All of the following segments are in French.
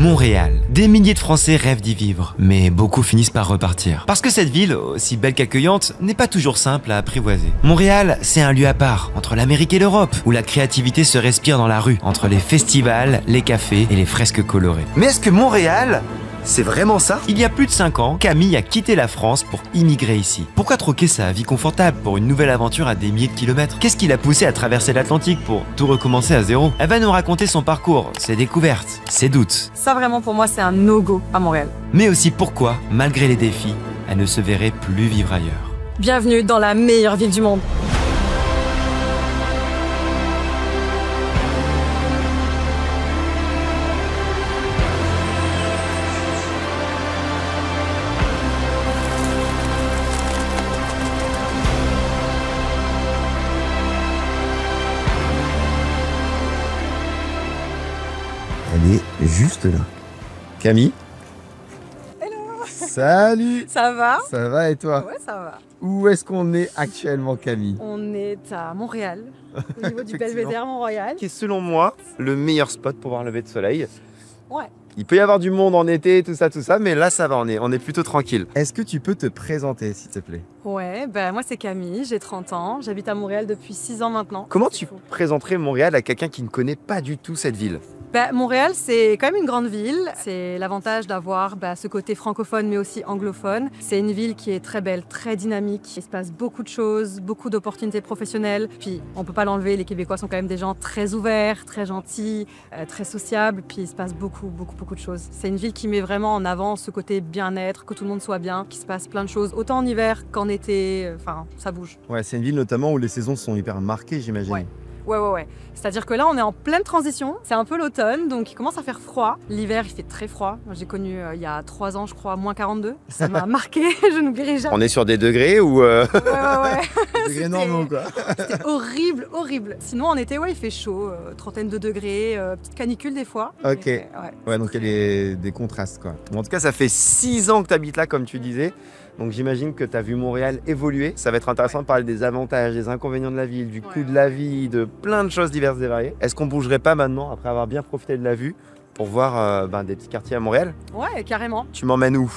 Montréal. Des milliers de Français rêvent d'y vivre, mais beaucoup finissent par repartir. Parce que cette ville, aussi belle qu'accueillante, n'est pas toujours simple à apprivoiser. Montréal, c'est un lieu à part, entre l'Amérique et l'Europe, où la créativité se respire dans la rue, entre les festivals, les cafés et les fresques colorées. Mais est-ce que Montréal, c'est vraiment ça? Il y a plus de 5 ans, Camille a quitté la France pour immigrer ici. Pourquoi troquer sa vie confortable pour une nouvelle aventure à des milliers de kilomètres? Qu'est-ce qui l'a poussé à traverser l'Atlantique pour tout recommencer à zéro? Elle va nous raconter son parcours, ses découvertes, ses doutes. Ça vraiment pour moi c'est un no-go à Montréal. Mais aussi pourquoi, malgré les défis, elle ne se verrait plus vivre ailleurs. Bienvenue dans la meilleure ville du monde. Elle est juste là. Camille. Hello. Salut. Ça va? Ça va et toi? Ouais, ça va. Où est-ce qu'on est actuellement, Camille? On est à Montréal, au niveau du Belvédère Mont-Royal. Qui est selon moi le meilleur spot pour voir le lever de soleil. Ouais. Il peut y avoir du monde en été, tout ça, mais là ça va, on est plutôt tranquille. Est-ce que tu peux te présenter, s'il te plaît? Ouais, moi c'est Camille, j'ai 30 ans, j'habite à Montréal depuis 6 ans maintenant. Comment tu présenterais Montréal à quelqu'un qui ne connaît pas du tout cette ville? Montréal, c'est quand même une grande ville. C'est l'avantage d'avoir ce côté francophone, mais aussi anglophone. C'est une ville qui est très belle, très dynamique. Il se passe beaucoup de choses, beaucoup d'opportunités professionnelles. Puis, on peut pas l'enlever, les Québécois sont quand même des gens très ouverts, très gentils, très sociables. Puis, il se passe beaucoup de choses. C'est une ville qui met vraiment en avant ce côté bien-être, que tout le monde soit bien, qu'il se passe plein de choses, autant en hiver qu'en été. Enfin, ça bouge. Ouais, c'est une ville notamment où les saisons sont hyper marquées, j'imagine. Ouais. C'est-à-dire que là, on est en pleine transition. C'est un peu l'automne, donc il commence à faire froid. L'hiver, il fait très froid. J'ai connu il y a 3 ans, je crois, moins 42. Ça m'a marqué, je n'oublierai jamais. On est sur des degrés ou Ouais. Des degrés normaux, quoi. C'était horrible. Sinon, en été, il fait chaud, trentaine de degrés, petite canicule des fois. Ok. Mais, Ouais, donc il y a des contrastes, quoi. Bon, en tout cas, ça fait 6 ans que tu habites là, comme tu disais. Donc j'imagine que tu as vu Montréal évoluer. Ça va être intéressant de parler des avantages, des inconvénients de la ville, du coût de la vie, de plein de choses diverses et variées. Est-ce qu'on bougerait pas maintenant, après avoir bien profité de la vue, pour voir des petits quartiers à Montréal? Ouais, carrément. Tu m'emmènes où?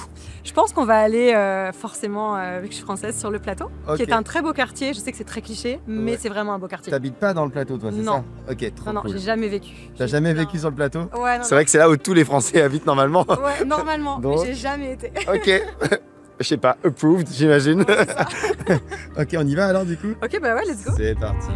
Je pense qu'on va aller forcément, vu que je suis française, sur le plateau, qui est Ok. un très beau quartier. Je sais que c'est très cliché, mais c'est vraiment un beau quartier. T'habites pas dans le plateau, toi, c'est ça? Non. Ok, trop Non, cool. j'ai jamais vécu. T'as jamais vécu sur le plateau? Ouais, non. C'est vrai que c'est là où tous les Français habitent normalement. Ouais, normalement, Donc- mais j'ai jamais été. Ok. Je sais pas, approved, j'imagine. Ouais, c'est ça. Ok, on y va alors du coup? Ok, ouais, let's go. C'est parti.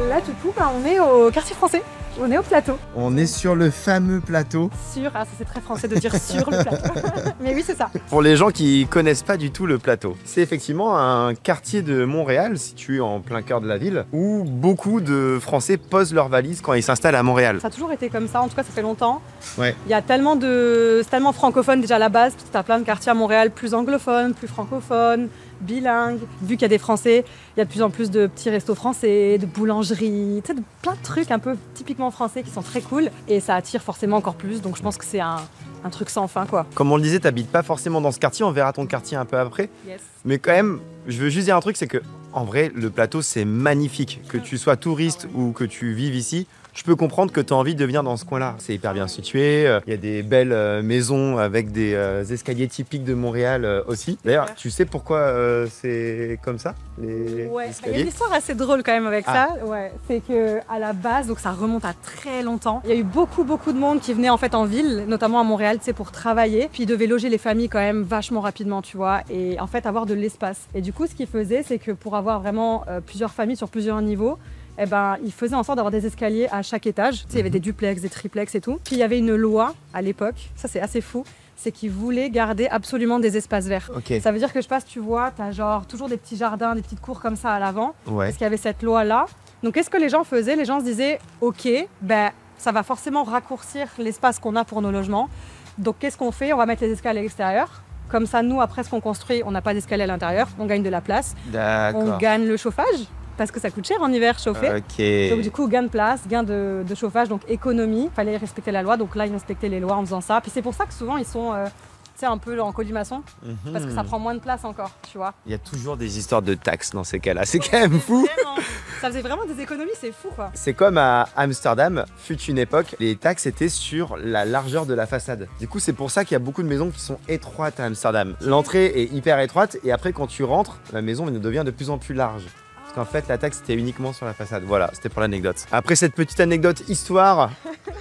Là, du coup, on est au quartier français. On est au plateau. On est sur le fameux plateau. Ça c'est très français de dire sur le plateau. Mais oui, c'est ça. Pour les gens qui connaissent pas du tout le plateau, c'est effectivement un quartier de Montréal situé en plein cœur de la ville où beaucoup de Français posent leurs valises quand ils s'installent à Montréal. Ça a toujours été comme ça, en tout cas ça fait longtemps. Ouais. Il y a c'est tellement francophone déjà à la base, puis tu as plein de quartiers à Montréal plus anglophones, plus francophones, bilingues. Vu qu'il y a des Français, il y a de plus en plus de petits restos français, de boulangeries, tu sais, de plein de trucs un peu typiquement français qui sont très cool et ça attire forcément encore plus. Donc je pense que c'est un truc sans fin, quoi. Comme on le disait, t'habites pas forcément dans ce quartier, on verra ton quartier un peu après. Yes. Mais quand même, je veux juste dire un truc, c'est que en vrai, le plateau c'est magnifique. Que tu sois touriste ou que tu vives ici, je peux comprendre que tu as envie de venir dans ce coin-là. C'est hyper bien situé, il y a des belles maisons avec des escaliers typiques de Montréal aussi. D'ailleurs, tu sais pourquoi c'est comme ça, les Ouais, il y a escaliers? une histoire assez drôle quand même avec ça. Ouais, c'est que à la base, donc ça remonte à très longtemps. Il y a eu beaucoup de monde qui venait en fait en ville, notamment à Montréal, tu sais, pour travailler. Puis ils devaient loger les familles quand même vachement rapidement, tu vois, et en fait avoir de l'espace. Et du coup, ce qu'ils faisaient, c'est que pour avoir vraiment plusieurs familles sur plusieurs niveaux, ils faisaient en sorte d'avoir des escaliers à chaque étage. Tu sais, il y avait des duplex, des triplex et tout. Puis il y avait une loi à l'époque, ça c'est assez fou, c'est qu'ils voulaient garder absolument des espaces verts. Ok. Ça veut dire que je passe, tu vois, t'as genre toujours des petits jardins, des petites cours comme ça à l'avant. Ouais. Parce qu'il y avait cette loi-là. Donc qu'est-ce que les gens faisaient? Les gens se disaient, ok, ça va forcément raccourcir l'espace qu'on a pour nos logements. Donc qu'est-ce qu'on fait? On va mettre les escaliers à l'extérieur. Comme ça, nous, après ce qu'on construit, on n'a pas d'escalier à l'intérieur. On gagne de la place. On D'accord. gagne le chauffage. Parce que ça coûte cher en hiver chauffer. Ok. Donc du coup, gain de place, gain de chauffage, donc économie. Il fallait respecter la loi, donc là, ils respectaient les lois en faisant ça. Puis c'est pour ça que souvent, ils sont sais, un peu en colimaçon, parce que ça prend moins de place encore, tu vois. Il y a toujours des histoires de taxes dans ces cas-là, c'est quand même fou. Vraiment. Ça faisait vraiment des économies, c'est fou quoi. C'est comme à Amsterdam, fut une époque, les taxes étaient sur la largeur de la façade. Du coup, c'est pour ça qu'il y a beaucoup de maisons qui sont étroites à Amsterdam. L'entrée est hyper étroite et après, quand tu rentres, la maison devient de plus en plus large. Parce qu'en fait, la taxe était uniquement sur la façade. Voilà, c'était pour l'anecdote. Après cette petite anecdote histoire,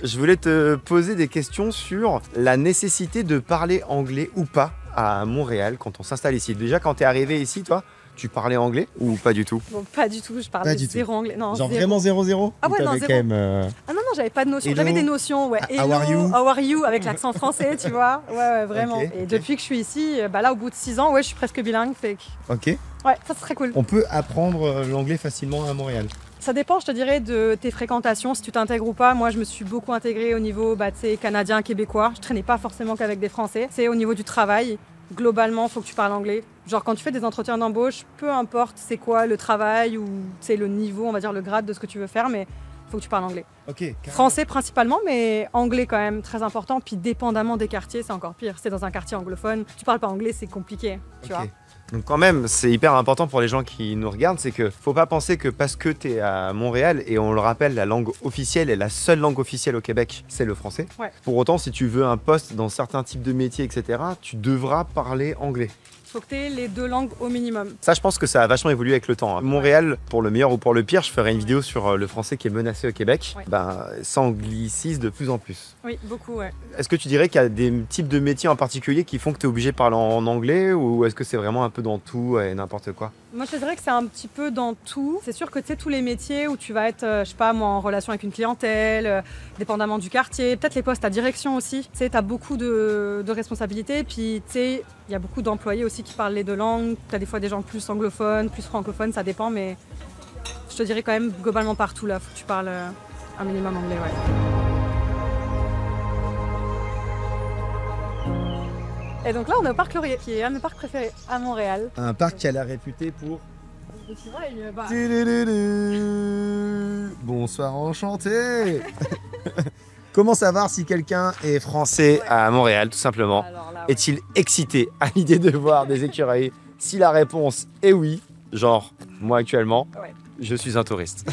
je voulais te poser des questions sur la nécessité de parler anglais ou pas à Montréal quand on s'installe ici. Déjà, quand t'es arrivé ici, toi, tu parlais anglais ou pas du tout? Bon, pas du tout, je parlais zéro anglais. Non, genre zéro. Vraiment 0-0? Ah ouais, non, zéro. Quand même, Ah non, j'avais pas de notion. Hello. J'avais des notions, ouais. Hello, how are you avec l'accent français, tu vois. Ouais, vraiment. Okay, et depuis que je suis ici, bah là, au bout de 6 ans, ouais, je suis presque bilingue. Fait que... Ok. Ouais, ça serait cool. On peut apprendre l'anglais facilement à Montréal. Ça dépend, je te dirais, de tes fréquentations, si tu t'intègres ou pas. Moi, je me suis beaucoup intégrée au niveau canadien, québécois. Je traînais pas forcément qu'avec des Français. C'est au niveau du travail. Globalement, il faut que tu parles anglais. Genre, quand tu fais des entretiens d'embauche, peu importe c'est quoi le travail ou le niveau, on va dire le grade de ce que tu veux faire, mais il faut que tu parles anglais. Ok. Français principalement, mais anglais quand même, très important. Puis dépendamment des quartiers, c'est encore pire. Si t'es dans un quartier anglophone, tu parles pas anglais, c'est compliqué, tu vois. Donc quand même, c'est hyper important pour les gens qui nous regardent, c'est que faut pas penser que parce que tu es à Montréal, et on le rappelle, la langue officielle et la seule langue officielle au Québec, c'est le français. Ouais. Pour autant, si tu veux un poste dans certains types de métiers, etc., tu devras parler anglais. Faut que tu aies les 2 langues au minimum. Ça, je pense que ça a vachement évolué avec le temps. Montréal, pour le meilleur ou pour le pire, je ferai une vidéo sur le français qui est menacé au Québec. Ouais. S'anglicise de plus en plus. Oui, beaucoup, ouais. Est-ce que tu dirais qu'il y a des types de métiers en particulier qui font que tu es obligé de parler en anglais, ou est-ce que c'est vraiment un peu dans tout et n'importe quoi? Moi, je te dirais que c'est un petit peu dans tout. C'est sûr que tu sais, tous les métiers où tu vas être, je sais pas moi, en relation avec une clientèle, dépendamment du quartier, peut-être les postes à direction aussi. Tu sais, tu as beaucoup de responsabilités. Puis, tu sais, il y a beaucoup d'employés aussi qui parlent les 2 langues. Tu as des fois des gens plus anglophones, plus francophones, ça dépend. Mais je te dirais quand même globalement partout là, faut que tu parles un minimum anglais, ouais. Et donc là, on est au parc Laurier, qui est un de mes parcs préférés à Montréal. Un parc qui a la réputé pour... Et tu vois, Bonsoir, enchanté. Comment savoir si quelqu'un est français à Montréal, tout simplement? Alors là, ouais. Est-il excité à l'idée de voir des écureuils? Si la réponse est oui, genre moi actuellement, Ouais. je suis un touriste.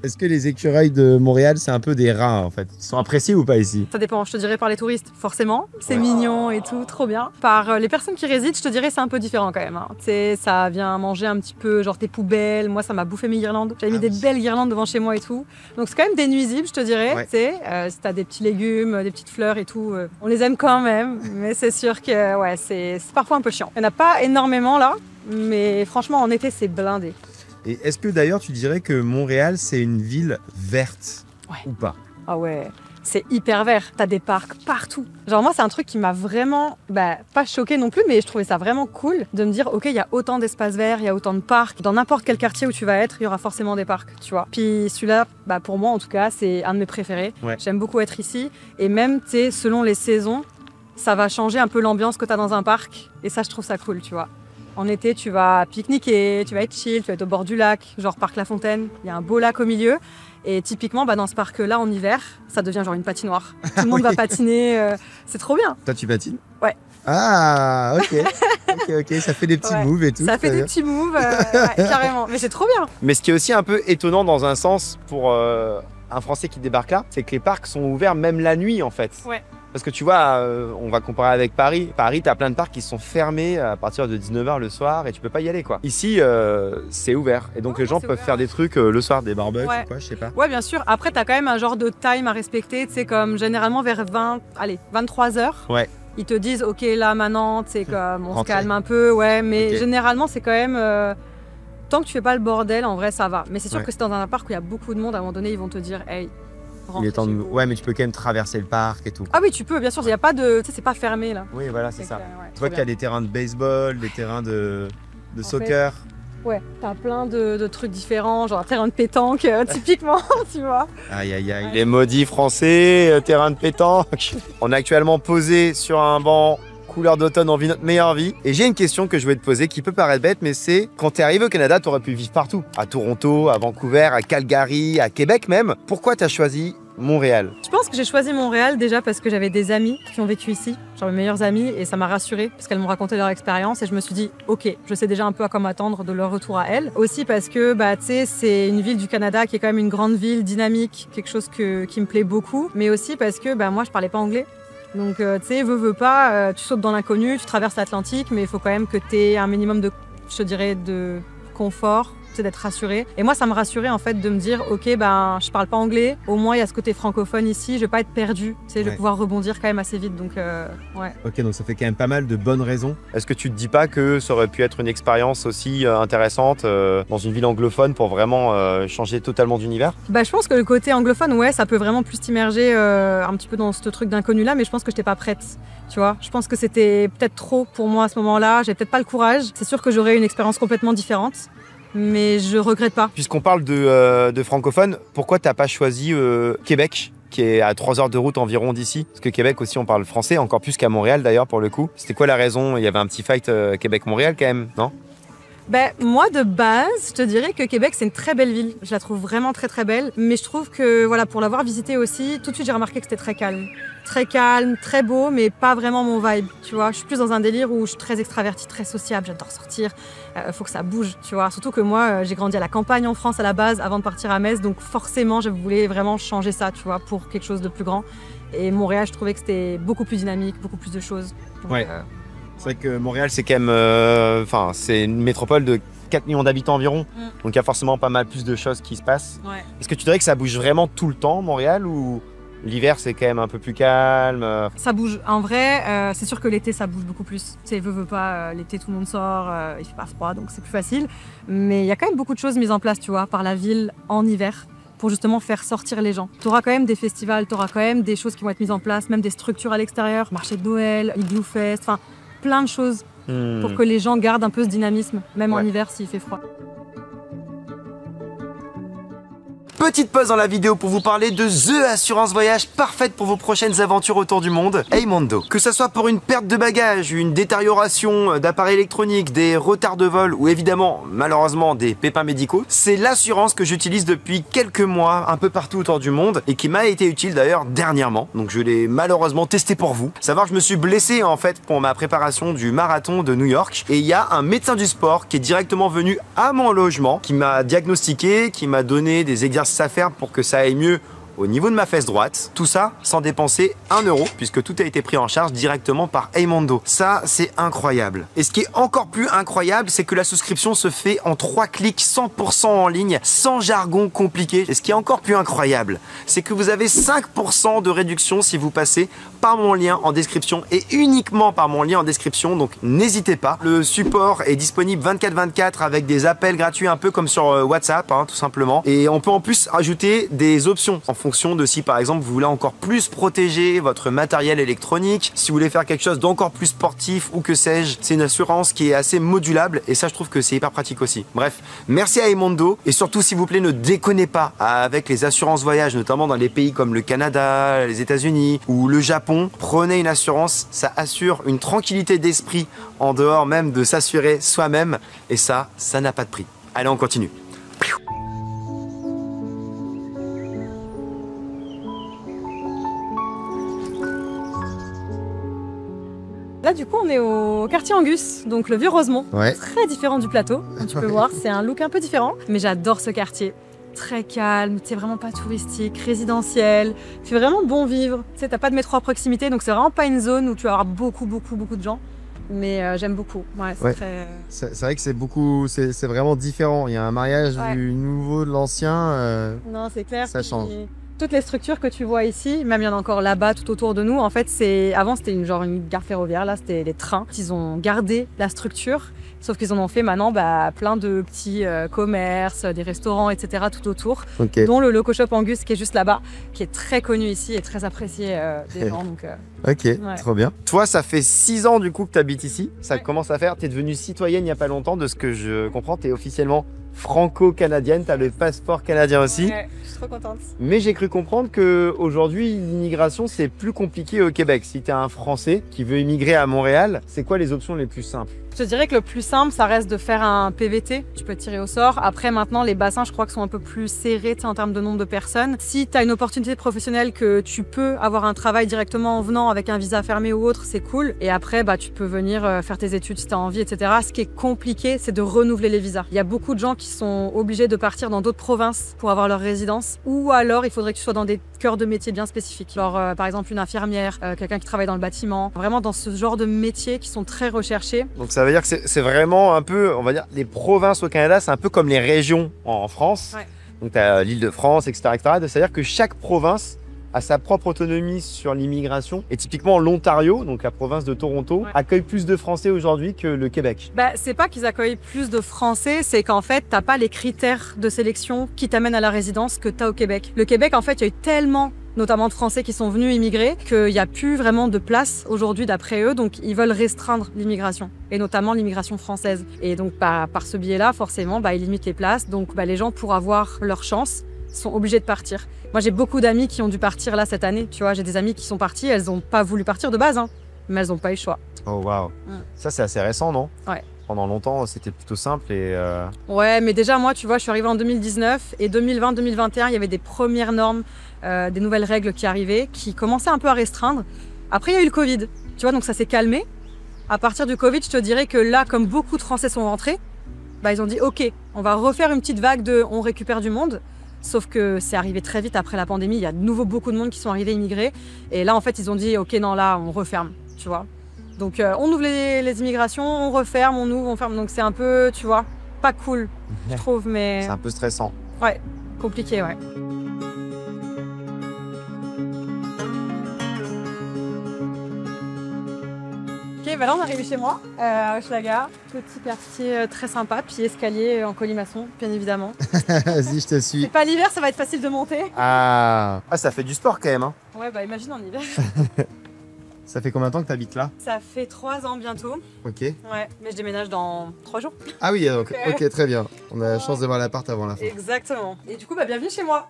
Est-ce que les écureuils de Montréal, c'est un peu des rats en fait? Ils sont appréciés ou pas ici? Ça dépend, je te dirais par les touristes, forcément. C'est mignon et tout, trop bien. Par les personnes qui résident, je te dirais c'est un peu différent quand même. Hein. Tu sais, ça vient manger un petit peu, genre tes poubelles. Moi, ça m'a bouffé mes guirlandes. J'avais mis des belles guirlandes devant chez moi et tout. Donc c'est quand même des nuisibles, je te dirais. Ouais. Tu sais, si t'as des petits légumes, des petites fleurs et tout, on les aime quand même. Mais c'est sûr que ouais, c'est parfois un peu chiant. Il n'y en a pas énormément là, mais franchement, en été, c'est blindé. Et est-ce que d'ailleurs tu dirais que Montréal, c'est une ville verte? Ouais. Ou pas? Ah ouais, c'est hyper vert. T'as des parcs partout. Genre moi, c'est un truc qui m'a vraiment, pas choqué non plus, mais je trouvais ça vraiment cool de me dire, ok, il y a autant d'espaces verts, il y a autant de parcs. Dans n'importe quel quartier où tu vas être, il y aura forcément des parcs, tu vois. Puis celui-là, pour moi en tout cas, c'est un de mes préférés. Ouais. J'aime beaucoup être ici. Et même, tu sais, selon les saisons, ça va changer un peu l'ambiance que t'as dans un parc. Et ça, je trouve ça cool, tu vois. En été, tu vas pique-niquer, tu vas être chill, tu vas être au bord du lac, genre Parc La Fontaine. Il y a un beau lac au milieu. Et typiquement, dans ce parc-là, en hiver, ça devient genre une patinoire. Tout le monde va patiner. C'est trop bien. Toi, tu patines? Ouais. Ah, ok. ok, ça fait des petits Ouais. moves et tout. Ça fait des petits moves, ouais, carrément. Mais c'est trop bien. Mais ce qui est aussi un peu étonnant dans un sens pour un Français qui débarque là, c'est que les parcs sont ouverts même la nuit en fait. Ouais. Parce que tu vois, on va comparer avec Paris. Paris, t'as plein de parcs qui sont fermés à partir de 19h le soir et tu peux pas y aller quoi. Ici, c'est ouvert. Et donc les gens peuvent faire des trucs le soir, des barbecues ou quoi, je sais pas. Ouais, bien sûr. Après, t'as quand même un genre de time à respecter. Tu sais, comme généralement vers 23h. Ouais. Ils te disent, ok, là maintenant, tu sais, comme on se Rentrer. calme un peu. Ouais, mais Ok. généralement, c'est quand même. Tant que tu fais pas le bordel, en vrai, ça va. Mais c'est sûr Ouais. que c'est dans un parc où il y a beaucoup de monde, à un moment donné, ils vont te dire, hey, Il rentrez est temps de... chez vous. Ouais, mais tu peux quand même traverser le parc et tout. Ah oui, tu peux, bien sûr. Il y a pas de. Tu sais, c'est pas fermé là. Oui, voilà, c'est ça. Ouais, Tu vois qu'il y a des terrains de baseball, des terrains de soccer. Ouais, t'as plein de trucs différents, genre un terrain de pétanque, typiquement, tu vois. Aïe aïe aïe. Les maudits français, terrain de pétanque. On est actuellement posé sur un banc couleur d'automne, on vit notre meilleure vie. Et j'ai une question que je vais te poser qui peut paraître bête, mais c'est quand t'es arrivé au Canada, t'aurais pu vivre partout. À Toronto, à Vancouver, à Calgary, à Québec même. Pourquoi t'as choisi Montréal. Je pense que j'ai choisi Montréal déjà parce que j'avais des amis qui ont vécu ici, genre mes meilleures amies, et ça m'a rassurée parce qu'elles m'ont raconté leur expérience et je me suis dit ok, je sais déjà un peu à quoi m'attendre de leur retour à elles. Aussi parce que bah, tu sais, c'est une ville du Canada qui est quand même une grande ville dynamique, quelque chose qui me plaît beaucoup, mais aussi parce que bah, moi je parlais pas anglais. Donc tu sais, veux pas, tu sautes dans l'inconnu, tu traverses l'Atlantique, mais il faut quand même que tu aies un minimum de, je te dirais, de confort, c'est d'être rassuré. Et moi, ça me rassurait en fait de me dire, ok, ben, je parle pas anglais, au moins il y a ce côté francophone ici, je vais pas être perdue, tu sais, je vais pouvoir rebondir quand même assez vite, donc ouais. Ok, donc ça fait quand même pas mal de bonnes raisons. Est-ce que tu te dis pas que ça aurait pu être une expérience aussi intéressante dans une ville anglophone pour vraiment changer totalement d'univers? Bah, je pense que le côté anglophone, ouais, ça peut vraiment plus t'immerger un petit peu dans ce truc d'inconnu là, mais je pense que j'étais pas prête. Tu vois, je pense que c'était peut-être trop pour moi à ce moment-là, j'avais peut-être pas le courage. C'est sûr que j'aurais une expérience complètement différente, mais je regrette pas. Puisqu'on parle de francophone, pourquoi t'as pas choisi Québec, qui est à 3 heures de route environ d'ici? Parce que Québec aussi, on parle français, encore plus qu'à Montréal d'ailleurs pour le coup. C'était quoi la raison? Il y avait un petit fight Québec-Montréal quand même, non? Ben, moi, de base, je te dirais que Québec, c'est une très belle ville. Je la trouve vraiment très très belle. Mais je trouve que, voilà, pour l'avoir visité aussi, tout de suite, j'ai remarqué que c'était très calme. Très calme, très beau, mais pas vraiment mon vibe, tu vois. Je suis plus dans un délire où je suis très extravertie, très sociable, j'adore sortir. Faut que ça bouge, tu vois. Surtout que moi, j'ai grandi à la campagne en France à la base, avant de partir à Metz. Donc forcément, je voulais vraiment changer ça, tu vois, pour quelque chose de plus grand. Et Montréal, je trouvais que c'était beaucoup plus dynamique, beaucoup plus de choses. Donc, ouais. C'est vrai que Montréal, c'est quand même, c'est une métropole de 4 millions d'habitants environ, donc il y a forcément pas mal plus de choses qui se passent. Ouais. Est-ce que tu dirais que ça bouge vraiment tout le temps, Montréal, ou l'hiver c'est quand même un peu plus calme? Ça bouge. En vrai, c'est sûr que l'été, ça bouge beaucoup plus. Tu sais, veux pas, l'été, tout le monde sort, il fait pas froid, donc c'est plus facile. Mais il y a quand même beaucoup de choses mises en place, tu vois, par la ville en hiver, pour justement faire sortir les gens. Tu auras quand même des festivals, tu auras quand même des choses qui vont être mises en place, même des structures à l'extérieur, marché de Noël, Igloo Fest, enfin plein de choses pour que les gens gardent un peu ce dynamisme, même en hiver s'il fait froid. Petite pause dans la vidéo pour vous parler de The Assurance Voyage, parfaite pour vos prochaines aventures autour du monde, Heymondo. Que ce soit pour une perte de bagages, une détérioration d'appareils électroniques, des retards de vol ou évidemment, malheureusement, des pépins médicaux, c'est l'assurance que j'utilise depuis quelques mois un peu partout autour du monde et qui m'a été utile d'ailleurs dernièrement. Donc je l'ai malheureusement testé pour vous. Savoir que je me suis blessé en fait pour ma préparation du marathon de New York et il y a un médecin du sport qui est directement venu à mon logement, qui m'a diagnostiqué, qui m'a donné des exercices à faire pour que ça aille mieux au niveau de ma fesse droite. Tout ça sans dépenser 1 euro puisque tout a été pris en charge directement par Heymondo. Ça, c'est incroyable. Et ce qui est encore plus incroyable, c'est que la souscription se fait en 3 clics 100% en ligne, sans jargon compliqué. Et ce qui est encore plus incroyable, c'est que vous avez 5% de réduction si vous passez par mon lien en description et uniquement par mon lien en description, donc n'hésitez pas. Le support est disponible 24/24 avec des appels gratuits un peu comme sur WhatsApp, hein, tout simplement. Et on peut en plus ajouter des options en fonction de si par exemple vous voulez encore plus protéger votre matériel électronique, si vous voulez faire quelque chose d'encore plus sportif ou que sais-je. C'est une assurance qui est assez modulable et ça je trouve que c'est hyper pratique aussi. Bref, merci à Heymondo et surtout s'il vous plaît ne déconnez pas avec les assurances voyage, notamment dans les pays comme le Canada, les États-Unis ou le Japon. Prenez une assurance, ça assure une tranquillité d'esprit en dehors même de s'assurer soi-même et ça n'a pas de prix. Allez, on continue. Là, du coup, on est au quartier Angus, donc le vieux Rosemont. Ouais. Très différent du plateau, comme tu peux voir. C'est un look un peu différent, mais j'adore ce quartier. Très calme, c'est vraiment pas touristique, résidentiel, fait vraiment bon vivre. Tu sais, t'as pas de métro à proximité, donc c'est vraiment pas une zone où tu vas avoir beaucoup de gens. Mais j'aime beaucoup. Ouais, c'est très... C'est vrai que c'est beaucoup, c'est vraiment différent. Il y a un mariage du nouveau de l'ancien. Non, c'est clair. Ça change. Toutes les structures que tu vois ici, même il y en a encore là-bas tout autour de nous, en fait, avant c'était une gare ferroviaire, là c'était les trains. Ils ont gardé la structure, sauf qu'ils en ont fait maintenant plein de petits commerces, des restaurants, etc. tout autour, dont le Loco Shop Angus qui est juste là-bas, qui est très connu ici et très apprécié des gens. Donc, trop bien. Toi, ça fait 6 ans du coup que tu habites ici, ça commence à faire, tu es devenue citoyenne il n'y a pas longtemps, de ce que je comprends, tu es officiellement franco-canadienne, t'as le passeport canadien aussi. Ouais, je suis trop contente. Mais j'ai cru comprendre qu'aujourd'hui, l'immigration, c'est plus compliqué au Québec. Si t'es un Français qui veut immigrer à Montréal, c'est quoi les options les plus simples? Je te dirais que le plus simple, ça reste de faire un PVT. Tu peux tirer au sort. Après, maintenant, les bassins, je crois que sont un peu plus serrés en termes de nombre de personnes. Si tu as une opportunité professionnelle que tu peux avoir un travail directement en venant avec un visa fermé ou autre, c'est cool. Et après, tu peux venir faire tes études si tu as envie, etc. Ce qui est compliqué, c'est de renouveler les visas. Il y a beaucoup de gens qui sont obligés de partir dans d'autres provinces pour avoir leur résidence. Ou alors, il faudrait que tu sois dans des cœurs de métiers bien spécifiques. Genre, par exemple, une infirmière, quelqu'un qui travaille dans le bâtiment. Vraiment dans ce genre de métiers qui sont très recherchés. Donc ça veut dire que c'est vraiment un peu, on va dire, les provinces au Canada, c'est un peu comme les régions en France. Ouais. Donc tu as l'Île-de-France, etc., etc. C'est-à-dire que chaque province a sa propre autonomie sur l'immigration. Et typiquement l'Ontario, donc la province de Toronto, Ouais. accueille plus de Français aujourd'hui que le Québec. C'est pas qu'ils accueillent plus de Français, c'est qu'en fait, t'as pas les critères de sélection qui t'amènent à la résidence que t'as au Québec. Le Québec, en fait, il y a eu tellement notamment de Français qui sont venus immigrer, qu'il n'y a plus vraiment de place aujourd'hui d'après eux, donc ils veulent restreindre l'immigration, et notamment l'immigration française. Et donc par ce biais-là, forcément, ils limitent les places, donc les gens, pour avoir leur chance, sont obligés de partir. Moi, j'ai beaucoup d'amis qui ont dû partir là cette année, tu vois, j'ai des amis qui sont partis, elles n'ont pas voulu partir de base, mais elles n'ont pas eu le choix. Oh waouh. Ça c'est assez récent, non? Ouais. Pendant longtemps, c'était plutôt simple et... Ouais, mais déjà, moi, tu vois, je suis arrivée en 2019 et 2020-2021, il y avait des premières normes, des nouvelles règles qui arrivaient, qui commençaient un peu à restreindre. Après, il y a eu le Covid, tu vois, donc ça s'est calmé. À partir du Covid, je te dirais que là, comme beaucoup de Français sont rentrés, ils ont dit, OK, on va refaire une petite vague de « on récupère du monde ». Sauf que c'est arrivé très vite après la pandémie, il y a de nouveau beaucoup de monde qui sont arrivés immigrés. Et là, en fait, ils ont dit « OK, non, là, on referme », tu vois. Donc on ouvre les immigrations, on referme, on ouvre, on ferme. Donc c'est un peu, tu vois, pas cool, je trouve, mais... C'est un peu stressant. Ouais, compliqué, ouais. Ok, là on est arrivé chez moi, à Hochelaga. Petit quartier très sympa, puis escalier en colimaçon, bien évidemment. Vas-y, je te suis. C'est pas l'hiver, ça va être facile de monter. Ah, ça fait du sport quand même, hein. Ouais, imagine en hiver. Ça fait combien de temps que tu habites là? Ça fait 3 ans bientôt. Ok. Ouais, mais je déménage dans 3 jours. Ah oui, donc, ok, très bien. On a la chance de voir l'appart avant la fin. Exactement. Et du coup, bienvenue chez moi.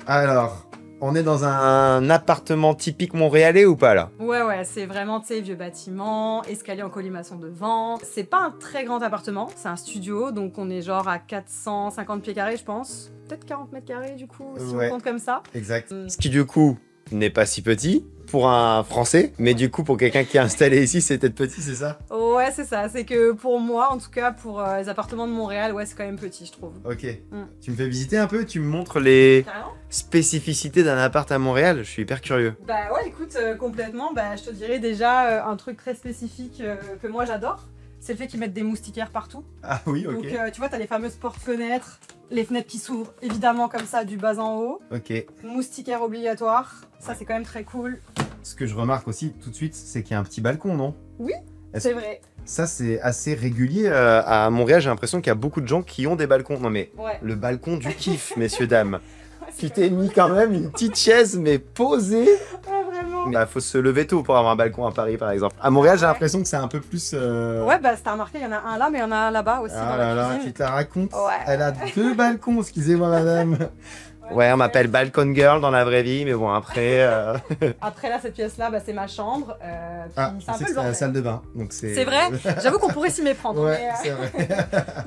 Alors, On est dans un appartement typique montréalais ou pas là? Ouais, c'est vraiment, tu sais, vieux bâtiment, escalier en colimaçon devant. C'est pas un très grand appartement, c'est un studio, donc on est genre à 450 pieds carrés, je pense. Peut-être 40 mètres carrés, du coup, si Ouais. on compte comme ça. exact. Ce qui du coup n'est pas si petit pour un Français, mais du coup pour quelqu'un qui est installé ici, c'est peut-être petit, c'est ça? Ouais, c'est ça. C'est que pour moi, en tout cas, pour les appartements de Montréal, ouais, c'est quand même petit, je trouve. Ok. Mm. Tu me fais visiter un peu? Tu me montres les Carrément. spécificités d'un appart à Montréal, je suis hyper curieux. Bah ouais, écoute, complètement. Je te dirais déjà un truc très spécifique que moi j'adore. C'est le fait qu'ils mettent des moustiquaires partout. Ah oui, ok. Donc tu vois, t'as les fameuses portes-fenêtres, les fenêtres qui s'ouvrent évidemment comme ça du bas en haut. Ok. Moustiquaire obligatoire, ça c'est quand même très cool. Ce que je remarque aussi tout de suite, c'est qu'il y a un petit balcon, non? Oui, Est-ce- c'est vrai. Ça, c'est assez régulier. À Montréal, j'ai l'impression qu'il y a beaucoup de gens qui ont des balcons. Non mais Ouais. le balcon du kiff, messieurs, dames. C'est Tu t'es mis quand même une petite chaise, mais posée. Ouais, vraiment. Il faut se lever tôt pour avoir un balcon à Paris, par exemple. À Montréal, j'ai Ouais. l'impression. Que c'est un peu plus. Ouais, si t'as remarqué, il y en a un là, mais il y en a un là-bas aussi dans Ah la là là, cuisine. tu te la racontes. Ouais. Elle a 2 balcons, excusez-moi madame. Ouais, on m'appelle Balcon Girl dans la vraie vie, mais bon, après. Après là, cette pièce-là, c'est ma chambre. Puis Ah, c'est un peu c'est le la bordel. salle de bain. Donc C'est vrai. J'avoue qu'on pourrait s'y méprendre. Ouais, mais, c'est vrai.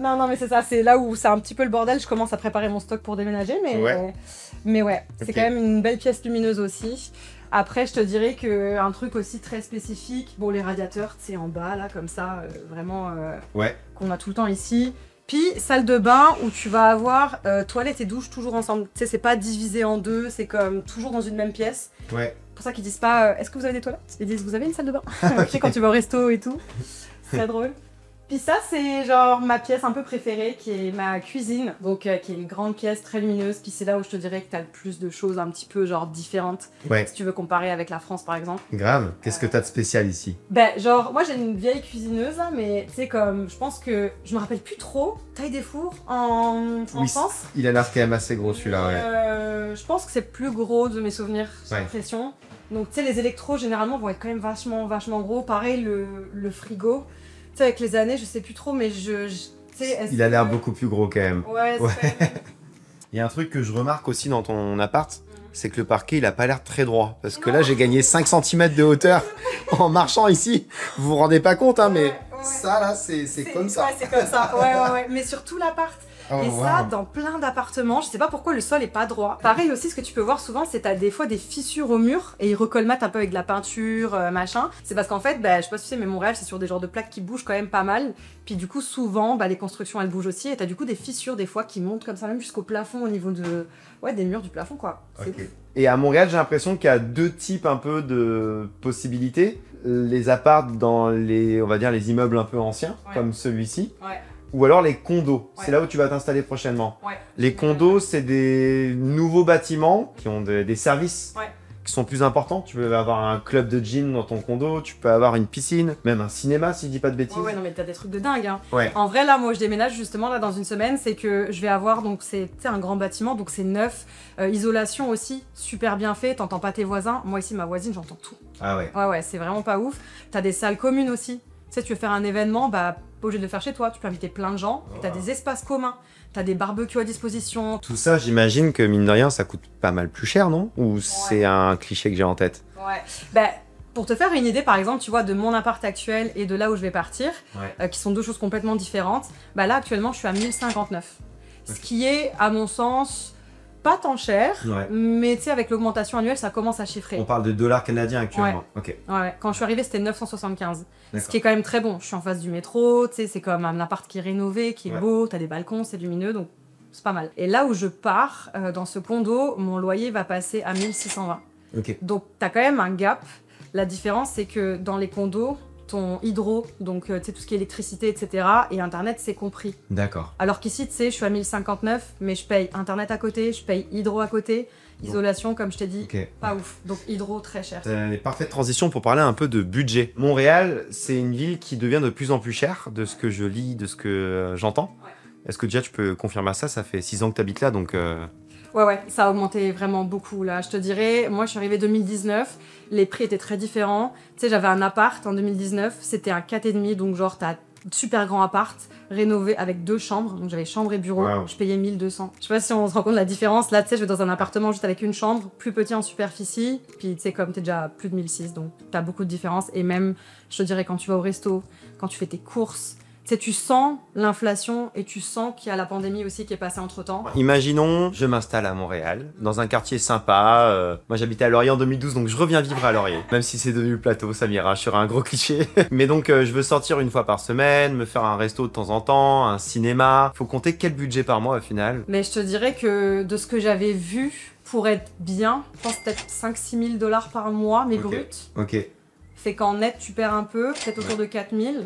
Non, mais c'est ça, c'est là où c'est un petit peu le bordel. Je commence à préparer mon stock pour déménager, mais ouais, c'est Ok. quand même une belle pièce lumineuse aussi. Après, je te dirais qu'un truc aussi très spécifique, bon, les radiateurs, c'est en bas, là, comme ça, vraiment, Ouais. qu'on a tout le temps ici. Puis, salle de bain où tu vas avoir toilette et douche toujours ensemble. Tu sais, c'est pas divisé en deux, c'est comme toujours dans une même pièce. Ouais. C'est pour ça qu'ils disent pas est-ce que vous avez des toilettes? Ils disent vous avez une salle de bain. Tu sais, quand tu vas au resto et tout. C'est très drôle. Puis ça, c'est genre ma pièce un peu préférée, qui est ma cuisine. Donc, qui est une grande pièce très lumineuse. Puis c'est là où je te dirais que t'as le plus de choses un petit peu genre différentes. Ouais. Si tu veux comparer avec la France, par exemple. Grave. Qu'est-ce que t'as de spécial ici? Genre, moi j'ai une vieille cuisineuse, là, mais tu sais, comme je pense que je me rappelle plus trop, taille des fours en Oui, France. Il a l'air quand même assez gros celui-là, ouais. Je pense que c'est plus gros de mes souvenirs, j'ai Ouais. l'impression. Donc tu sais, les électros généralement vont être quand même vachement gros. Pareil, le frigo. Tu sais, avec les années, je sais plus trop, mais Il a l'air beaucoup plus gros quand même. Ouais, c'est Il y a un truc que je remarque aussi dans ton appart, c'est que le parquet, il a pas l'air très droit. Parce que là, j'ai gagné 5 cm de hauteur en marchant ici. Vous vous rendez pas compte, hein, mais ça, là, c'est comme ça. Ouais, c'est comme ça. Ouais. Mais sur tout l'appart. Et ça, dans plein d'appartements, je sais pas pourquoi le sol est pas droit. Pareil aussi, ce que tu peux voir souvent, c'est t'as des fois des fissures au mur et ils recolmatent un peu avec de la peinture, machin. C'est parce qu'en fait, je sais pas si tu sais, mais Montréal, c'est sur des genres de plaques qui bougent quand même pas mal. Puis du coup, souvent, les constructions, elles bougent aussi et t'as du coup des fissures des fois qui montent comme ça, même jusqu'au plafond au niveau des murs du plafond, quoi. Okay. Et à Montréal, j'ai l'impression qu'il y a deux types un peu de possibilités. Les apparts dans les, on va dire, les immeubles un peu anciens, comme celui-ci. Ou alors les condos, c'est là où tu vas t'installer prochainement. Les condos, c'est des nouveaux bâtiments qui ont des services qui sont plus importants. Tu peux avoir un club de gym dans ton condo, tu peux avoir une piscine, même un cinéma si je dis pas de bêtises. Ouais, non mais t'as des trucs de dingue. Hein. En vrai, là, moi je déménage justement là dans une semaine, c'est que je vais avoir, donc c'est un grand bâtiment, donc c'est neuf, isolation aussi, super bien fait, t'entends pas tes voisins. Moi ici, ma voisine, j'entends tout. Ah ouais. Ouais, c'est vraiment pas ouf. T'as des salles communes aussi. Tu sais, tu veux faire un événement, pas obligé de le faire chez toi, tu peux inviter plein de gens, t'as des espaces communs, t'as des barbecues à disposition. Tout ça, j'imagine que mine de rien, ça coûte pas mal plus cher, non? Ou c'est un cliché que j'ai en tête? Pour te faire une idée, par exemple, tu vois, de mon appart actuel et de là où je vais partir, qui sont deux choses complètement différentes, là, actuellement, je suis à 1059. Ce qui est, à mon sens, pas tant cher, mais tu sais, avec l'augmentation annuelle, ça commence à chiffrer. On parle de dollars canadiens actuellement. Quand je suis arrivée, c'était 975. Ce qui est quand même très bon. Je suis en face du métro, tu sais, c'est comme un appart qui est rénové, qui est beau, t'as des balcons, c'est lumineux, donc c'est pas mal. Et là où je pars, dans ce condo, mon loyer va passer à 1620. Donc t'as quand même un gap. La différence, c'est que dans les condos, ton hydro, donc tu sais, tout ce qui est électricité, etc., et internet, c'est compris. D'accord. Alors qu'ici, tu sais, je suis à 1059, mais je paye internet à côté, je paye hydro à côté, isolation, comme je t'ai dit, pas ouf. Donc hydro, très cher. C'est une parfaite transition pour parler un peu de budget. Montréal, c'est une ville qui devient de plus en plus chère, de ce que je lis, de ce que j'entends. Est-ce que déjà tu peux confirmer ça? Ça fait 6 ans que tu habites là, donc... Ouais, ça a augmenté vraiment beaucoup là. Je te dirais, moi je suis arrivée 2019, les prix étaient très différents. Tu sais, j'avais un appart en 2019, c'était un 4,5, donc genre t'as super grand appart, rénové avec 2 chambres, donc j'avais chambre et bureau, je payais 1200. Je sais pas si on se rend compte de la différence, là tu sais, je vais dans un appartement juste avec une chambre, plus petit en superficie, puis tu sais, comme t'es déjà plus de 1006, donc t'as beaucoup de différence, et même, je te dirais, quand tu vas au resto, quand tu fais tes courses, tu sais, tu sens l'inflation et tu sens qu'il y a la pandémie aussi qui est passée entre-temps. Imaginons, je m'installe à Montréal, dans un quartier sympa. Moi, j'habitais à Laurier en 2012, donc je reviens vivre à Laurier. Même si c'est devenu le plateau, ça m'ira, je serai un gros cliché. Mais donc, je veux sortir une fois par semaine, me faire un resto de temps en temps, un cinéma. Faut compter quel budget par mois au final? Mais je te dirais que de ce que j'avais vu, pour être bien, je pense peut-être 5-6 000 $ par mois, mais brut. Fait qu'en net, tu perds un peu, peut-être autour de 4000.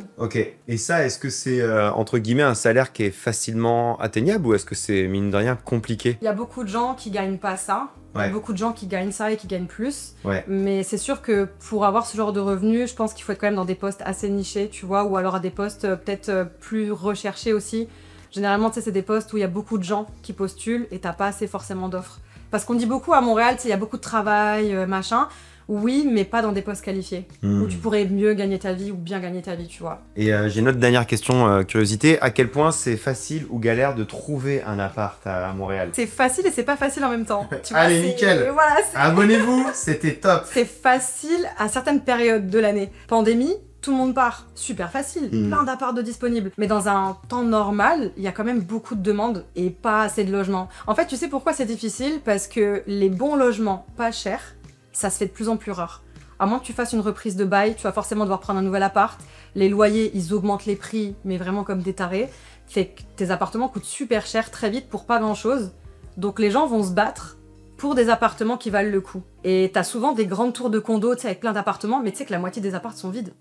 Et ça, est-ce que c'est, entre guillemets, un salaire qui est facilement atteignable ou est-ce que c'est, mine de rien, compliqué? Il y a beaucoup de gens qui gagnent pas ça. Il y a beaucoup de gens qui gagnent ça et qui gagnent plus. Mais c'est sûr que pour avoir ce genre de revenus, je pense qu'il faut être quand même dans des postes assez nichés, tu vois, ou alors à des postes peut-être plus recherchés aussi. Généralement, tu sais, c'est des postes où il y a beaucoup de gens qui postulent et t'as pas assez forcément d'offres. Parce qu'on dit beaucoup à Montréal, tu sais, il y a beaucoup de travail, machin. Oui, mais pas dans des postes qualifiés, où tu pourrais mieux gagner ta vie ou bien gagner ta vie, tu vois. Et j'ai une autre dernière question, curiosité. À quel point c'est facile ou galère de trouver un appart à Montréal? C'est facile et c'est pas facile en même temps. Tu vois, allez, nickel, voilà, abonnez-vous, c'était top. C'est facile à certaines périodes de l'année. Pandémie, tout le monde part, super facile, plein d'apparts de disponibles. Mais dans un temps normal, il y a quand même beaucoup de demandes et pas assez de logements. En fait, tu sais pourquoi c'est difficile? Parce que les bons logements pas chers, ça se fait de plus en plus rare. À moins que tu fasses une reprise de bail, tu vas forcément devoir prendre un nouvel appart. Les loyers, ils augmentent les prix, mais vraiment comme des tarés. Fait que tes appartements coûtent super cher très vite pour pas grand chose. Donc les gens vont se battre pour des appartements qui valent le coup. Et t'as souvent des grandes tours de condos, tu sais, avec plein d'appartements, mais tu sais que la moitié des apparts sont vides.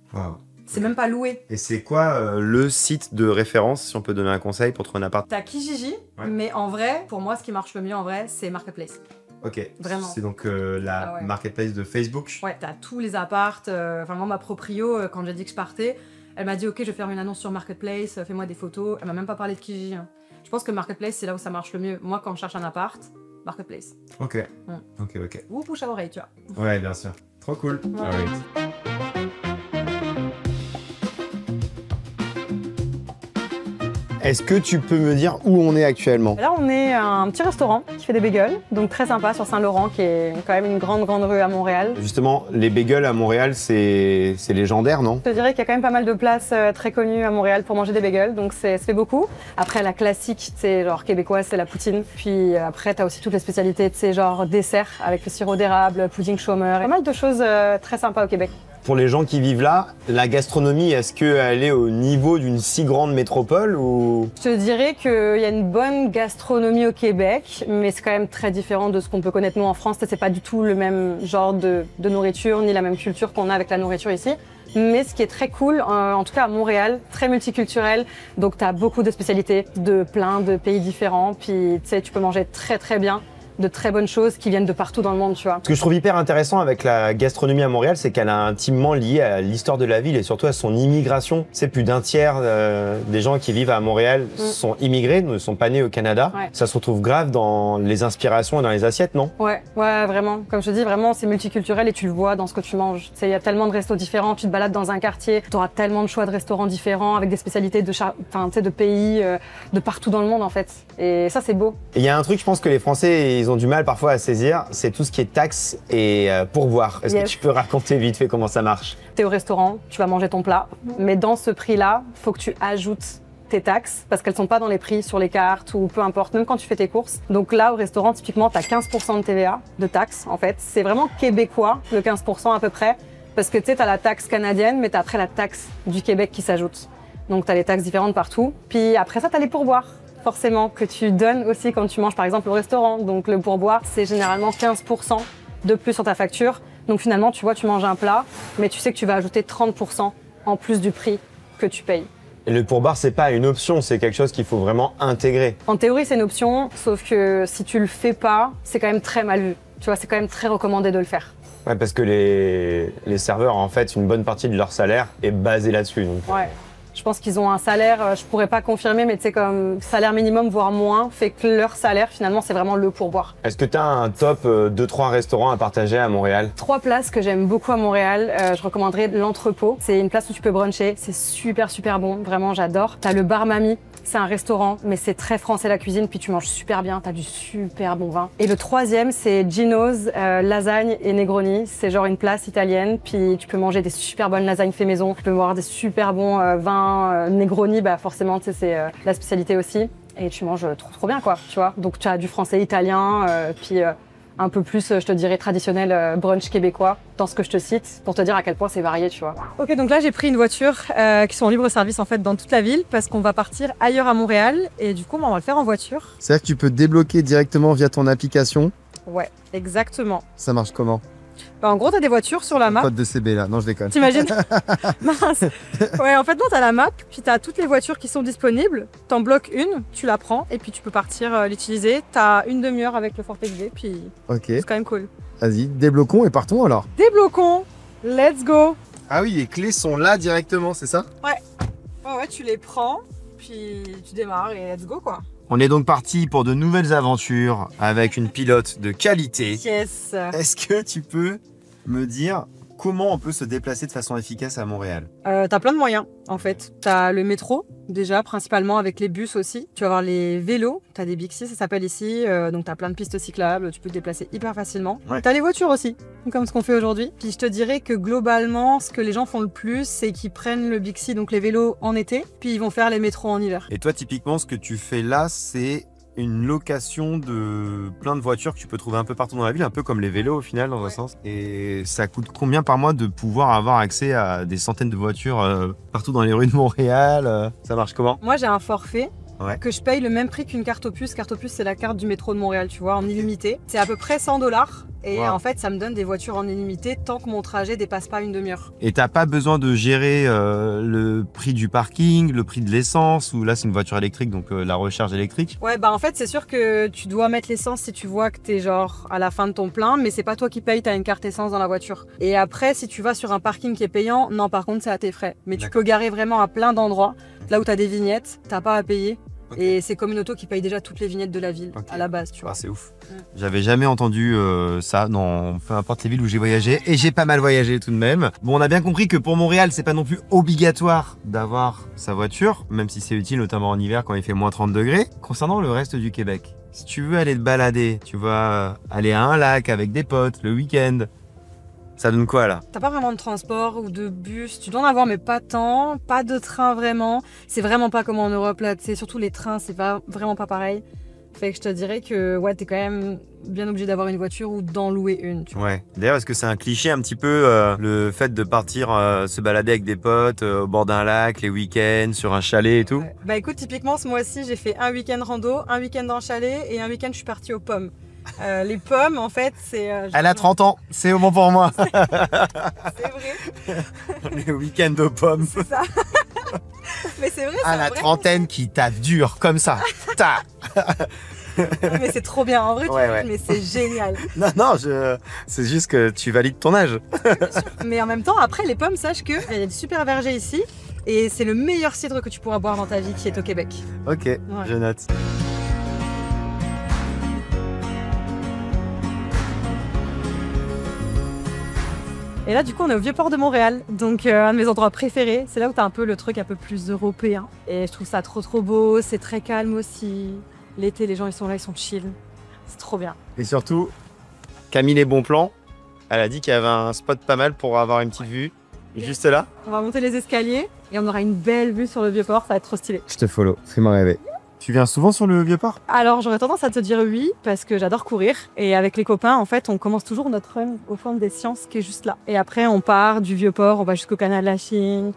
C'est même pas loué. Et c'est quoi le site de référence, si on peut donner un conseil pour trouver un appart? T'as Kijiji, mais en vrai, pour moi, ce qui marche le mieux en vrai, c'est Marketplace. Vraiment. C'est donc la marketplace de Facebook. Ouais, t'as tous les apparts. Vraiment, ma proprio, quand j'ai dit que je partais, elle m'a dit ok, je vais faire une annonce sur Marketplace, fais-moi des photos. Elle m'a même pas parlé de Kijiji. Hein. Je pense que Marketplace, c'est là où ça marche le mieux. Moi, quand je cherche un appart, Marketplace. Ok. Ou bouche à oreille, tu vois. Ouais, bien sûr. Trop cool. Est-ce que tu peux me dire où on est actuellement? Là, on est à un petit restaurant qui fait des bagels, donc très sympa sur Saint-Laurent, qui est quand même une grande rue à Montréal. Justement, les bagels à Montréal, c'est légendaire, non? Je te dirais qu'il y a quand même pas mal de places très connues à Montréal pour manger des bagels, donc ça fait beaucoup. Après, la classique, tu sais, genre québécoise, c'est la poutine. Puis après, t'as aussi toutes les spécialités, tu sais, genre dessert avec le sirop d'érable, pudding chômeur, pas mal de choses très sympas au Québec. Pour les gens qui vivent là, la gastronomie, est-ce qu'elle est au niveau d'une si grande métropole ou... Je te dirais qu'il y a une bonne gastronomie au Québec, mais c'est quand même très différent de ce qu'on peut connaître nous en France. C'est pas du tout le même genre de nourriture, ni la même culture qu'on a avec la nourriture ici. Mais ce qui est très cool, en tout cas à Montréal, très multiculturel, donc tu as beaucoup de spécialités de plein de pays différents, puis tu sais, tu peux manger très bien, de très bonnes choses qui viennent de partout dans le monde, tu vois. Ce que je trouve hyper intéressant avec la gastronomie à Montréal, c'est qu'elle est intimement liée à l'histoire de la ville et surtout à son immigration. C'est plus d'un tiers des gens qui vivent à Montréal sont immigrés, ne sont pas nés au Canada. Ouais. Ça se retrouve grave dans les inspirations et dans les assiettes, non? Ouais, vraiment. Comme je te dis, vraiment, c'est multiculturel et tu le vois dans ce que tu manges. Tu sais, il y a tellement de restos différents, tu te balades dans un quartier, tu auras tellement de choix de restaurants différents avec des spécialités de pays de partout dans le monde, en fait. Et ça, c'est beau. Il y a un truc, je pense que les Français, ils ont du mal parfois à saisir, c'est tout ce qui est taxes et pourboire. Est-ce que tu peux raconter vite fait comment ça marche? Tu es au restaurant, tu vas manger ton plat, mais dans ce prix-là, il faut que tu ajoutes tes taxes parce qu'elles sont pas dans les prix sur les cartes ou peu importe, même quand tu fais tes courses. Donc là, au restaurant, typiquement, tu as 15% de TVA, de taxes, en fait. C'est vraiment québécois, le 15% à peu près, parce que tu sais, tu as la taxe canadienne, mais tu as après la taxe du Québec qui s'ajoute. Donc tu as les taxes différentes partout. Puis après ça, tu as les pourboires, forcément, que tu donnes aussi quand tu manges, par exemple, au restaurant. Donc le pourboire, c'est généralement 15% de plus sur ta facture. Donc finalement, tu vois, tu manges un plat, mais tu sais que tu vas ajouter 30% en plus du prix que tu payes. Et le pourboire, c'est pas une option, c'est quelque chose qu'il faut vraiment intégrer. En théorie, c'est une option, sauf que si tu le fais pas, c'est quand même très mal vu. Tu vois, c'est quand même très recommandé de le faire. Ouais, parce que les serveurs, en fait, une bonne partie de leur salaire est basée là-dessus. Donc. Ouais. Je pense qu'ils ont un salaire, je pourrais pas confirmer, mais tu sais, comme salaire minimum, voire moins, fait que leur salaire, finalement, c'est vraiment le pourboire. Est-ce que tu as un top 2-3 restaurants à partager à Montréal? 3 places que j'aime beaucoup à Montréal, je recommanderais l'Entrepôt. C'est une place où tu peux bruncher, c'est super bon, vraiment, j'adore. T'as le Bar Mamie. C'est un restaurant, mais c'est très français la cuisine, puis tu manges super bien, t'as du super bon vin. Et le 3e, c'est Gino's, lasagne et Negroni. C'est genre une place italienne, puis tu peux manger des super bonnes lasagnes fait maison. Tu peux boire des super bons vins Negroni, bah forcément, tu sais, c'est la spécialité aussi. Et tu manges trop bien, quoi, tu vois. Donc tu as du français, italien, puis un peu plus, je te dirais, traditionnel brunch québécois dans ce que je te cite, pour te dire à quel point c'est varié, tu vois. Ok, donc là j'ai pris une voiture qui sont en libre service en fait dans toute la ville parce qu'on va partir ailleurs à Montréal et du coup on va le faire en voiture. C'est-à-dire que tu peux débloquer directement via ton application. Ouais, exactement. Ça marche comment? Bah, en gros, t'as des voitures sur la map. Code de CB là, non je déconne. T'imagines? Mince. Ouais, en fait, non, t'as la map, puis t'as toutes les voitures qui sont disponibles. T'en bloques une, tu la prends, et puis tu peux partir l'utiliser. T'as une demi-heure avec le Fortex V, puis Ok, c'est quand même cool. vas-y, débloquons et partons alors. Débloquons, let's go. Ah oui, les clés sont là directement, c'est ça? Ouais, tu les prends, puis tu démarres et let's go, quoi. On est donc parti pour de nouvelles aventures avec une pilote de qualité. Yes. Est-ce que tu peux me dire comment on peut se déplacer de façon efficace à Montréal? T'as plein de moyens, en fait. T'as le métro, déjà, principalement avec les bus aussi. Tu vas avoir les vélos, t'as des Bixi, ça s'appelle ici. Donc t'as plein de pistes cyclables, tu peux te déplacer hyper facilement. Ouais. T'as les voitures aussi, comme ce qu'on fait aujourd'hui. Puis je te dirais que globalement, ce que les gens font le plus, c'est qu'ils prennent le Bixi, donc les vélos en été, puis ils vont faire les métros en hiver. Et toi, typiquement, ce que tu fais là, c'est une location de plein de voitures que tu peux trouver un peu partout dans la ville, un peu comme les vélos au final dans un sens. Et ça coûte combien par mois de pouvoir avoir accès à des centaines de voitures partout dans les rues de Montréal? Ça marche comment? Moi, j'ai un forfait. Ouais. Que je paye le même prix qu'une carte opus. Carte opus, c'est la carte du métro de Montréal, tu vois, en illimité. C'est à peu près 100 $. Et Wow. en fait, ça me donne des voitures en illimité tant que mon trajet dépasse pas une demi-heure. Et t'as pas besoin de gérer le prix du parking, le prix de l'essence, ou là c'est une voiture électrique, donc la recharge électrique. Ouais, bah en fait, c'est sûr que tu dois mettre l'essence si tu vois que t'es genre à la fin de ton plein, mais c'est pas toi qui payes, t'as une carte essence dans la voiture. Et après, si tu vas sur un parking qui est payant, non, par contre, c'est à tes frais. Mais tu peux garer vraiment à plein d'endroits, là où t'as des vignettes, t'as pas à payer. Et c'est comme une auto qui paye déjà toutes les vignettes de la ville à la base, tu vois. Ah, c'est ouf. J'avais jamais entendu ça dans peu importe les villes où j'ai voyagé, et j'ai pas mal voyagé tout de même. Bon, on a bien compris que pour Montréal, c'est pas non plus obligatoire d'avoir sa voiture, même si c'est utile, notamment en hiver quand il fait moins 30 degrés. Concernant le reste du Québec, si tu veux aller te balader, tu vas aller à un lac avec des potes le week-end, ça donne quoi là? T'as pas vraiment de transport ou de bus, tu dois en avoir mais pas tant, pas de train vraiment. C'est vraiment pas comme en Europe là, tu sais, surtout les trains, c'est pas vraiment pas pareil. Fait que je te dirais que ouais, t'es quand même bien obligé d'avoir une voiture ou d'en louer une, tu vois. Ouais. D'ailleurs, est-ce que c'est un cliché un petit peu le fait de partir se balader avec des potes au bord d'un lac, les week-ends, sur un chalet et tout? Ouais. Bah écoute, typiquement ce mois-ci, j'ai fait un week-end rando, un week-end en chalet et un week-end je suis partie aux pommes. Les pommes, en fait, c'est... Elle a 30 ans, c'est au bon pour moi. C'est vrai. Le week-end aux pommes. C'est ça. Mais c'est vrai, c'est À la trentaine qui tape dur, comme ça. Ta. Mais c'est trop bien, en vrai, Ouais. mais c'est génial. Non, c'est juste que tu valides ton âge. Mais en même temps, après, les pommes, sache qu'il y a des super vergers ici. Et c'est le meilleur cidre que tu pourras boire dans ta vie qui est au Québec. Ok, je note. Et là, du coup, on est au Vieux-Port de Montréal, donc un de mes endroits préférés. C'est là où t'as un peu le truc un peu plus européen. Et je trouve ça trop beau, c'est très calme aussi. L'été, les gens, ils sont là, ils sont chill. C'est trop bien. Et surtout, Camille les bons plans, elle a dit qu'il y avait un spot pas mal pour avoir une petite vue. Juste là. On va monter les escaliers et on aura une belle vue sur le Vieux-Port, ça va être trop stylé. Je te follow, fais-moi rêver. Tu viens souvent sur le Vieux-Port? Alors j'aurais tendance à te dire oui, parce que j'adore courir. Et avec les copains, en fait, on commence toujours notre run au Forum des Sciences qui est juste là. Et après, on part du Vieux-Port, on va jusqu'au canal de la Chine,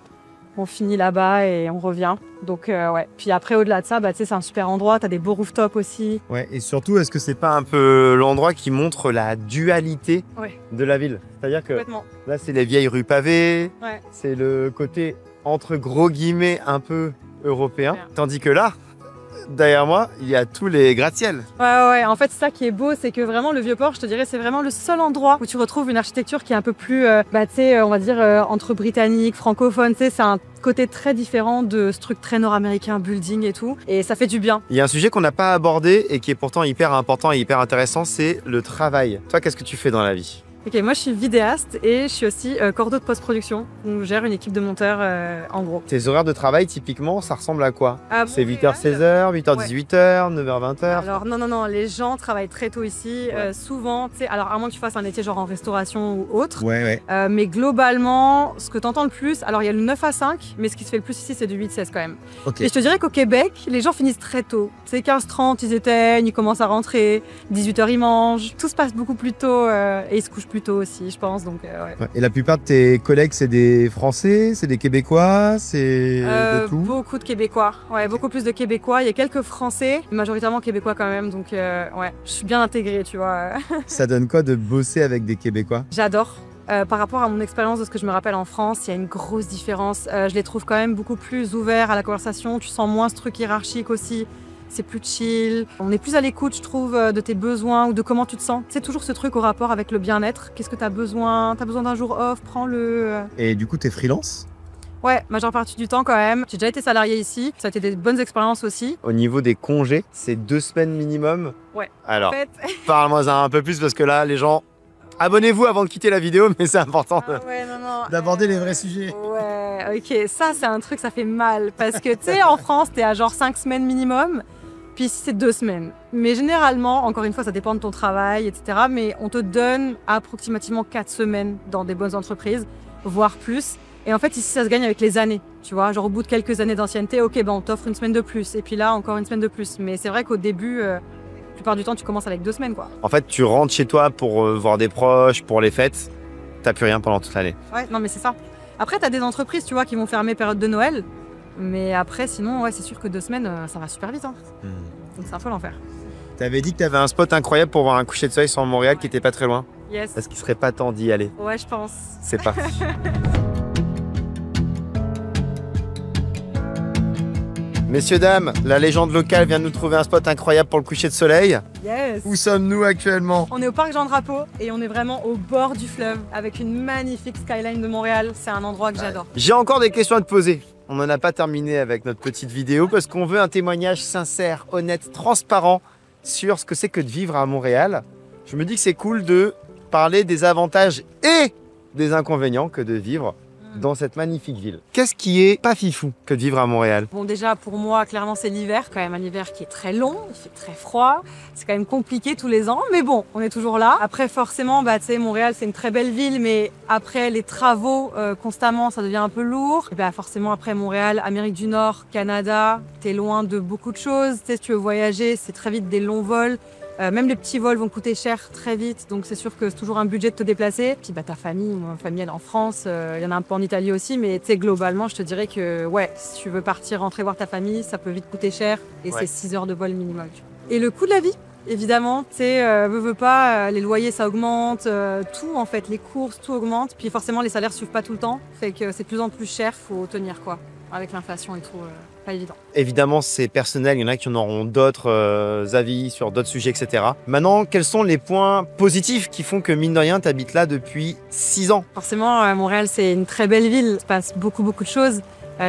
on finit là-bas et on revient. Donc ouais. Puis après, au-delà de ça, bah, tu sais, c'est un super endroit, t'as des beaux rooftops aussi. Ouais, et surtout, est-ce que c'est pas un peu l'endroit qui montre la dualité de la ville? C'est-à-dire que là, c'est les vieilles rues pavées, c'est le côté, entre gros guillemets, un peu européen. Tandis que là, derrière moi, il y a tous les gratte-ciel. Ouais, en fait, ça qui est beau, c'est que vraiment le Vieux-Port, je te dirais, c'est vraiment le seul endroit où tu retrouves une architecture qui est un peu plus, tu sais, on va dire, entre britannique, francophone, tu sais, c'est un côté très différent de ce truc très nord-américain, building et tout, et ça fait du bien. Il y a un sujet qu'on n'a pas abordé et qui est pourtant hyper important et hyper intéressant, c'est le travail. Toi, qu'est-ce que tu fais dans la vie? Ok, moi je suis vidéaste et je suis aussi cordeau de post-production, donc je gère une équipe de monteurs en gros. Tes horaires de travail, typiquement, ça ressemble à quoi? C'est 8h, 16h, 8h, 18h, 9h, 20h? Alors non, les gens travaillent très tôt ici, souvent, tu sais, alors à moins que tu fasses un métier genre en restauration ou autre, mais globalement, ce que tu entends le plus, alors il y a le 9 à 5, mais ce qui se fait le plus ici, c'est du 8-16 quand même. Et je te dirais qu'au Québec, les gens finissent très tôt. C'est 15h30, ils éteignent, ils commencent à rentrer, 18h, ils mangent, tout se passe beaucoup plus tôt et ils se couchent plus tôt aussi, je pense. Donc, Et la plupart de tes collègues, c'est des Français, c'est des Québécois, c'est de tout? Beaucoup de Québécois, beaucoup plus de Québécois. Il y a quelques Français, majoritairement Québécois quand même. Donc, je suis bien intégrée, tu vois. Ça donne quoi de bosser avec des Québécois? J'adore. Par rapport à mon expérience de ce que je me rappelle en France, il y a une grosse différence. Je les trouve quand même beaucoup plus ouverts à la conversation. Tu sens moins ce truc hiérarchique aussi. C'est plus chill. On est plus à l'écoute, je trouve, de tes besoins ou de comment tu te sens. C'est toujours ce truc au rapport avec le bien-être. Qu'est-ce que tu as besoin? Tu as besoin d'un jour off, prends-le. Et du coup, t'es freelance? Ouais, majeure partie du temps quand même. J'ai déjà été salariée ici. Ça a été des bonnes expériences aussi. Au niveau des congés, c'est 2 semaines minimum? Ouais. Alors, en fait... parle-moi un peu plus parce que là, les gens... Abonnez-vous avant de quitter la vidéo, mais c'est important d'aborder les vrais sujets. Ouais, ok. Ça, c'est un truc, ça fait mal. Parce que, tu sais, en France, t'es à genre 5 semaines minimum. Puis ici, c'est 2 semaines. Mais généralement, encore une fois, ça dépend de ton travail, etc. Mais on te donne approximativement 4 semaines dans des bonnes entreprises, voire plus. Et en fait, ici, ça se gagne avec les années. Tu vois, genre au bout de quelques années d'ancienneté, ok, ben on t'offre une semaine de plus. Et puis là, encore une semaine de plus. Mais c'est vrai qu'au début, la plupart du temps, tu commences avec 2 semaines, quoi. En fait, tu rentres chez toi pour voir des proches, pour les fêtes. T'as plus rien pendant toute l'année. Ouais, non, mais c'est ça. Après, t'as des entreprises, tu vois, qui vont fermer période de Noël. Mais après, sinon, ouais, c'est sûr que 2 semaines, ça va super vite. Hein. Donc c'est un peu l'enfer. T'avais dit que t'avais un spot incroyable pour voir un coucher de soleil sur Montréal qui était pas très loin. Yes. Est-ce qu'il serait pas temps d'y aller? Ouais, je pense. C'est parti. Messieurs, dames, la légende locale vient de nous trouver un spot incroyable pour le coucher de soleil. Yes. Où sommes-nous actuellement? On est au parc Jean-Drapeau et on est vraiment au bord du fleuve avec une magnifique skyline de Montréal. C'est un endroit que j'adore. J'ai encore des questions à te poser. on n'en a pas terminé avec notre petite vidéo parce qu'on veut un témoignage sincère, honnête, transparent sur ce que c'est que de vivre à Montréal. Je me dis que c'est cool de parler des avantages et des inconvénients que de vivre dans cette magnifique ville. Qu'est-ce qui est pas fifou que de vivre à Montréal? Bon, déjà, pour moi, clairement, c'est l'hiver. Quand même un hiver qui est très long, il fait très froid. C'est quand même compliqué tous les ans, mais bon, on est toujours là. Après, forcément, bah, tu sais, Montréal, c'est une très belle ville, mais après, les travaux, constamment, ça devient un peu lourd. Et bah, forcément, après Montréal, Amérique du Nord, Canada, t'es loin de beaucoup de choses. Tu sais, si tu veux voyager, c'est très vite des longs vols. Même les petits vols vont coûter cher très vite, donc c'est sûr que c'est toujours un budget de te déplacer. Puis bah, ta famille, ma famille elle est en France, il y en a un peu en Italie aussi, mais tu sais, globalement, je te dirais que ouais, si tu veux partir rentrer voir ta famille, ça peut vite coûter cher et c'est 6 heures de vol minimum. Et le coût de la vie, évidemment, tu sais, veux pas, les loyers ça augmente, tout en fait, les courses, tout augmente. Puis forcément, les salaires suivent pas tout le temps, fait que c'est de plus en plus cher, faut tenir quoi. Avec l'inflation et tout, pas évident. Évidemment, c'est personnel, il y en a qui en auront d'autres avis sur d'autres sujets, etc. Maintenant, quels sont les points positifs qui font que, mine de rien, tu habites là depuis 6 ans? Forcément, Montréal, c'est une très belle ville, il se passe beaucoup de choses.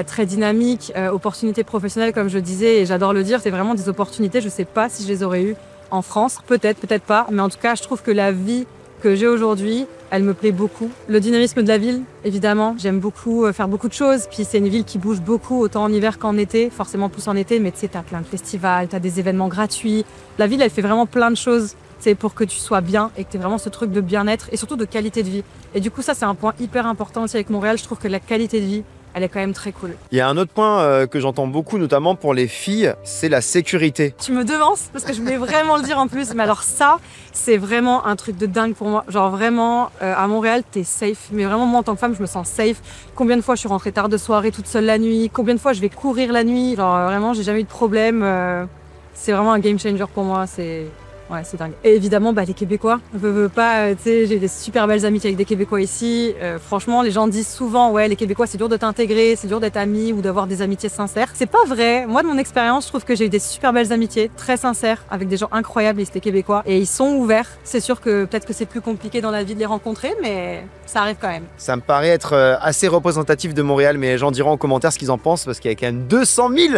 Très dynamique, opportunités professionnelles comme je disais, et j'adore le dire, c'est vraiment des opportunités, je sais pas si je les aurais eues en France, peut-être pas, mais en tout cas, je trouve que la vie que j'ai aujourd'hui, elle me plaît beaucoup. Le dynamisme de la ville, évidemment, j'aime beaucoup faire beaucoup de choses, puis c'est une ville qui bouge beaucoup, autant en hiver qu'en été, forcément plus en été, mais tu sais, t'as plein de festivals, t'as des événements gratuits. La ville, elle fait vraiment plein de choses, c'est pour que tu sois bien et que tu aies vraiment ce truc de bien-être et surtout de qualité de vie. Et du coup, ça, c'est un point hyper important aussi avec Montréal, je trouve que la qualité de vie, elle est quand même très cool. Il y a un autre point que j'entends beaucoup, notamment pour les filles, c'est la sécurité. Tu me devances parce que je voulais vraiment le dire en plus, mais alors ça, c'est vraiment un truc de dingue pour moi. Genre vraiment, à Montréal, t'es safe. Mais vraiment, moi, en tant que femme, je me sens safe. Combien de fois je suis rentrée tard de soirée toute seule la nuit? Combien de fois je vais courir la nuit? Genre vraiment, j'ai jamais eu de problème. C'est vraiment un game changer pour moi. Ouais, c'est dingue. Et évidemment, bah, les Québécois. Veux pas, tu sais, j'ai des super belles amitiés avec des Québécois ici. Franchement, les gens disent souvent, ouais, les Québécois, c'est dur de t'intégrer, c'est dur d'être ami ou d'avoir des amitiés sincères. C'est pas vrai. Moi, de mon expérience, je trouve que j'ai eu des super belles amitiés, très sincères, avec des gens incroyables, et c'était Québécois. Et ils sont ouverts. C'est sûr que peut-être que c'est plus compliqué dans la vie de les rencontrer, mais ça arrive quand même. Ça me paraît être assez représentatif de Montréal, mais les gens diront en commentaire ce qu'ils en pensent, parce qu'il y a quand même 200 000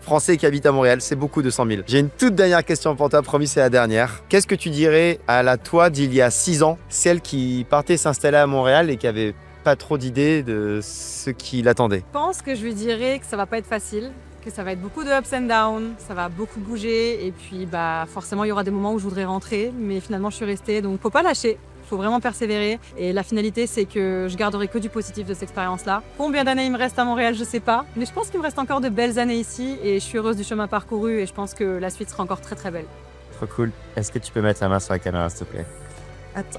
Français qui habitent à Montréal, c'est beaucoup, 200 000. J'ai une toute dernière question pour toi, promis, c'est la dernière. Qu'est-ce que tu dirais à la toi d'il y a 6 ans, celle qui partait s'installer à Montréal et qui avait pas trop d'idées de ce qui l'attendait? Je pense que je lui dirais que ça va pas être facile, que ça va être beaucoup de ups and downs, ça va beaucoup bouger et puis bah forcément il y aura des moments où je voudrais rentrer, mais finalement je suis restée, donc faut pas lâcher. Faut vraiment persévérer et la finalité c'est que je garderai que du positif de cette expérience-là. Combien d'années il me reste à Montréal, je sais pas, mais je pense qu'il me reste encore de belles années ici et je suis heureuse du chemin parcouru et je pense que la suite sera encore très très belle. Trop cool. Est-ce que tu peux mettre la main sur la caméra s'il te plaît? Attends.